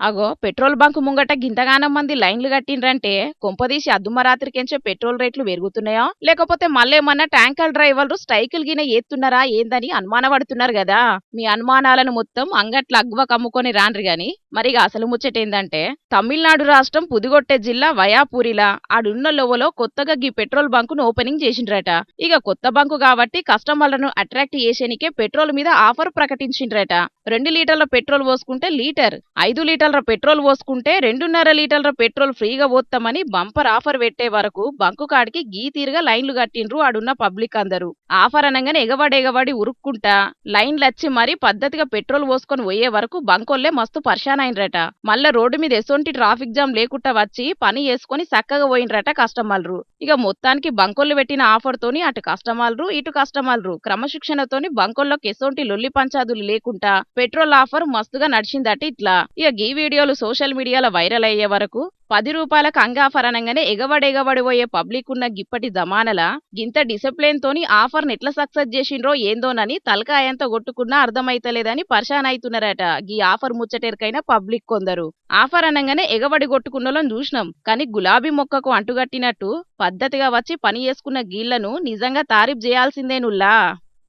అగో petrol bunk ముంగట గింతగానం మంది లైన్లు కట్టిండ్రంటే కొంపదీసి అద్దుమరాత్రికెంచే పెట్రోల్ రేట్లు పెరుగుతున్నాయో లేకపోతే మళ్ళేమన్నా ట్యాంకర్ డ్రైవర్లు స్ట్రైకులు గిన ఏత్తున్నారా ఏందని అనుమానపడుతున్నారు కదా. మీ అనుమానాలను మొత్తం అంగట్ల అగ్వ కమ్ముకొని రాండ్రి గాని మరిగా అసలు ముచ్చటేందంటే తమిళనాడు రాష్ట్రం పుదుగొట్టె జిల్లా వయాపూరిలా ఆడున్న లోవలో కొత్తగా గీ పెట్రోల్ బంకును ఓపెనింగ్ చేసిండ్రట. ఇక కొత్త బంకు కాబట్టి కస్టమర్లను అట్రాక్ట్ చేసేనికే పెట్రోల్ మీద ఆఫర్ ప్రకటించిండ్రట. 2 లీటర్ల పెట్రోల్ పోసుకుంటే లీటర్, 5 లీటర్ల పెట్రోల్ పోసుకుంటే 2.5 లీటర్ల పెట్రోల్ ఫ్రీగా పోస్తామని బంపర్ ఆఫర్ పెట్టే వరకు బంకు కాడికి గీ తీరుగా లైన్లు కట్టిండ్రు ఆడున్న పబ్లిక్ అందరూ. ఆఫర్ అనగానే ఎగబడి ఉరుక్కుంటా లైన్లచ్చి మరీ పద్ధతిగా పెట్రోల్ పోసుకొని పోయే వరకు బంకోళ్లే మస్తు పర్షాన్ అయినరట. మళ్ళా రోడ్డు మీద ఎసొంటి ట్రాఫిక్ జామ్ లేకుండా వచ్చి పని చేసుకుని చక్కగా పోయినరట కస్టమర్లు. ఇక మొత్తానికి బంకోళ్లు పెట్టిన ఆఫర్ తోని అటు కస్టమర్లు క్రమశిక్షణతోని బంకోళ్ళకి ఎసొంటి లొల్లి పంచాదులు లేకుండా పెట్రోల్ ఆఫర్ మస్తుగా నడిచిందట ఇట్లా. ఇక ఈ వీడియోలు సోషల్ మీడియాలో వైరల్ అయ్యే వరకు 10 రూపాయలకు అంగాఫర్ అనగానే ఎగబడి పోయే పబ్లిక్ ఉన్న గిప్పటి జమానల గింత డిసిప్లిన్ తోని ఆఫర్ ఎట్లా సక్సెస్ చేసిండ్రో ఏందోనని తలకాయంతా కొట్టుకున్నా అర్థమైతలేదని పర్షాన్ అవుతున్నారట గీ ఆఫర్ ముచ్చటెరకైన పబ్లిక్ కొందరు. ఆఫర్ అనగానే ఎగబడి కొట్టుకున్నోళ్ళని చూసినాం కానీ గులాబీ మొక్కకు అంటుగట్టినట్టు పద్ధతిగా వచ్చి పని చేసుకున్న గీళ్లను నిజంగా తారీఫ్ చేయాల్సిందేనుల్లా.